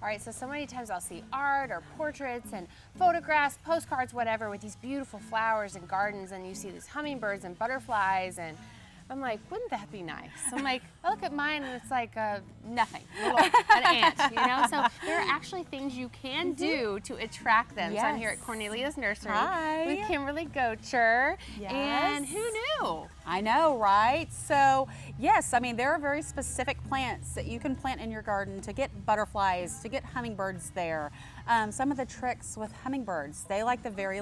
All right, so many times I'll see art or portraits and photographs, postcards, whatever, with these beautiful flowers and gardens, and you see these hummingbirds and butterflies, and I'm like, wouldn't that be nice? I'm like, I look at mine and it's like nothing, an ant, you know? So there are actually things you can do to attract them. Yes. So I'm here at Cornelia's Nursery Hi. with Kimberly Gocher. Yes. And who knew? I know, right? So yes, I mean, there are very specific plants that you can plant in your garden to get butterflies, to get hummingbirds there. Some of the tricks with hummingbirds, they like the very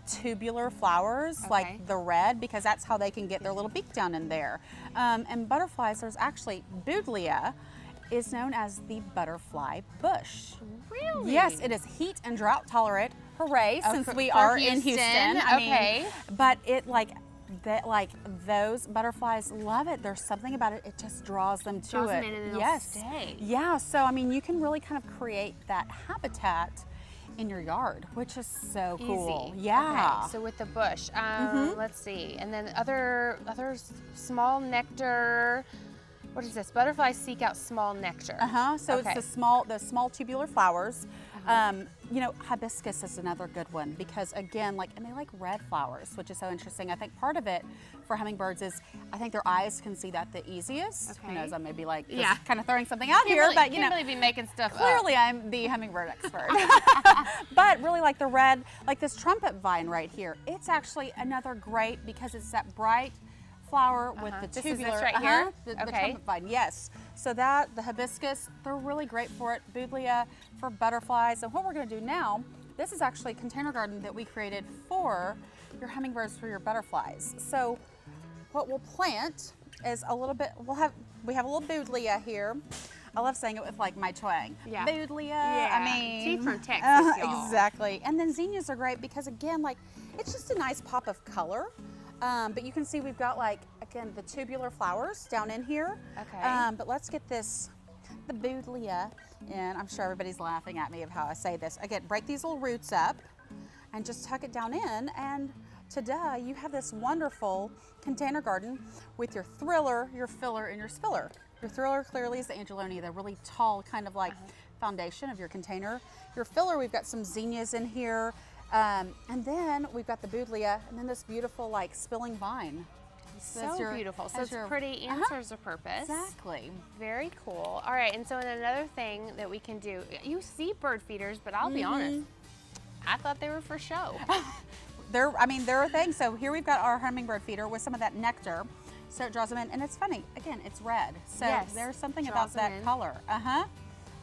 tubular flowers, like the red, because that's how they can get their little beak down in there. And butterflies, there's actually Buddleia is known as the butterfly bush. Really? Yes, it is heat and drought tolerant. Hooray, since we for are Houston. in Houston. I Okay. mean, but it those butterflies love it. There's something about it, it just draws them to Draws it. them in and they'll Yes. stay. Yeah, so I mean, you can really kind of create that habitat in your yard, which is so cool. Easy. Yeah. Okay, so with the bush, let's see, and then other small nectar. What is this? Butterflies seek out small nectar. So Okay. it's the small tubular flowers. You know, hibiscus is another good one because again, and they like red flowers, which is so interesting. I think part of it for hummingbirds is I think their eyes can see that the easiest. Okay. Who knows? I may be just Yeah. kind of throwing something out Kimberly, here, but you know, Kimberly be making stuff clearly up. I'm the hummingbird expert. But really, like the red, like this trumpet vine right here, it's actually another great because it's that bright flower with the This is tubular. this right here? The Okay. trumpet vine, yes. So the hibiscus, they're really great for it. Buddleia for butterflies. And what we're going to do now, this is actually a container garden that we created for your hummingbirds, for your butterflies. So what we'll plant is a little bit, we have a little Buddleia here. I love saying it with my twang. Yeah. Buddleia, Yeah. I mean. Tea from Texas, y'all. Exactly. And then zinnias are great because again, it's just a nice pop of color. But you can see we've got again, the tubular flowers down in here. Okay. But let's get the Buddleia, and I'm sure everybody's laughing at me of how I say this. Again, break these little roots up and just tuck it down in, and ta-da, you have this wonderful container garden with your thriller, your filler, and your spiller. Your thriller clearly is the Angeloni, the really tall kind of foundation of your container. Your filler, we've got some zinnias in here. And then we've got the Buddleia, and then this beautiful spilling vine. So beautiful. So it's pretty and serves a purpose. Exactly. Very cool. All right, and so another thing that we can do, you see bird feeders, but I'll be honest, I thought they were for show. They're a thing. So here we've got our hummingbird feeder with some of that nectar. So it draws them in, and it's funny, again, it's red. So Yes, there's something draws about that them in. color.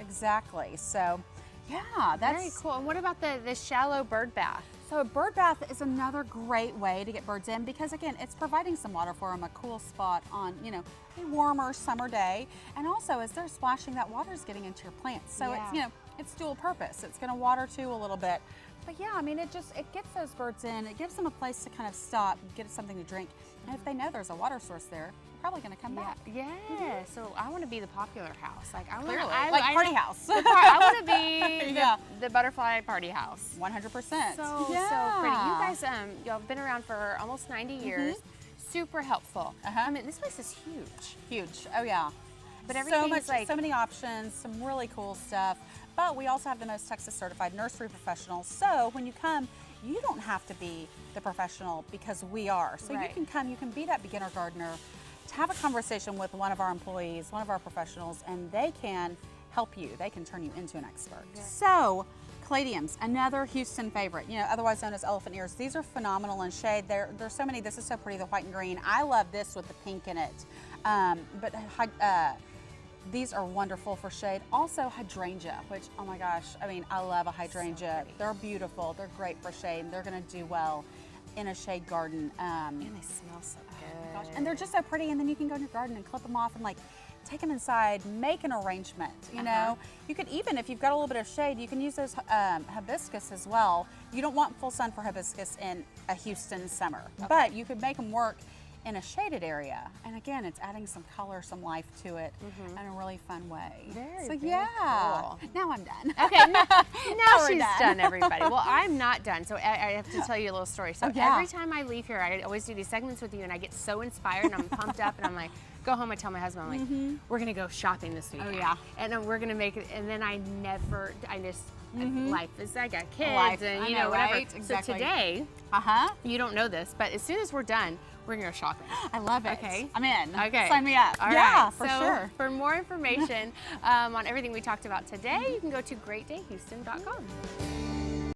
Exactly. So yeah, that's Very cool. And what about the shallow bird bath? So a bird bath is another great way to get birds in because again, it's providing some water for them, a cool spot on, a warmer summer day. And also as they're splashing, that water is getting into your plants. So it's, it's dual purpose. It's going to water too a little bit. But yeah, I mean, it gets those birds in. It gives them a place to kind of stop, get something to drink. And if they know there's a water source there, they're probably going to come back. Yeah. So I want to be the popular house. I want Clearly, I party know- house. I want to be Yeah. the butterfly party house. 100%. So pretty. You guys, y'all have been around for almost 90 years. Super helpful. I mean, this place is huge. Huge. Oh yeah. But so everything's much, so many options, some really cool stuff. But we also have the most Texas certified nursery professionals. So when you come, you don't have to be the professional because we are. So you can come, you can be that beginner gardener, to have a conversation with one of our employees, one of our professionals, and they can help you. They can turn you into an expert. Yeah. So caladiums, another Houston favorite, otherwise known as elephant ears. These are phenomenal in shade. There's so many. This is so pretty, the white and green. I love this with the pink in it. These are wonderful for shade. Also hydrangea, which, oh my gosh, I mean, I love a hydrangea. So they're beautiful. They're great for shade. They're going to do well in a shade garden. And they smell so good. Gosh, and they're just so pretty. And then you can go in your garden and clip them off and take them inside, make an arrangement, you know. You could even, if you've got a little bit of shade, you can use those hibiscus as well. You don't want full sun for hibiscus in a Houston summer, but you could make them work in a shaded area. And again, it's adding some color, some life to it in a really fun way. Very yeah. cool. Now I'm done. Okay, now we're she's done. done, everybody. Well, I'm not done, so I have to tell you a little story. So yeah. every time I leave here, I always do these segments with you, and I get so inspired, and I'm pumped up, and I'm like, go home, I tell my husband, I'm like, we're gonna go shopping this weekend. Oh, yeah. And then we're gonna make it, and then I just, life is, I got kids Life, and I you know, know, whatever. right? Exactly. So today, you don't know this, but as soon as we're done, we're gonna go shopping. I love it. Okay. I'm in. Okay. Sign me up. All yeah, right. for So sure. for more information on everything we talked about today, you can go to greatdayhouston.com.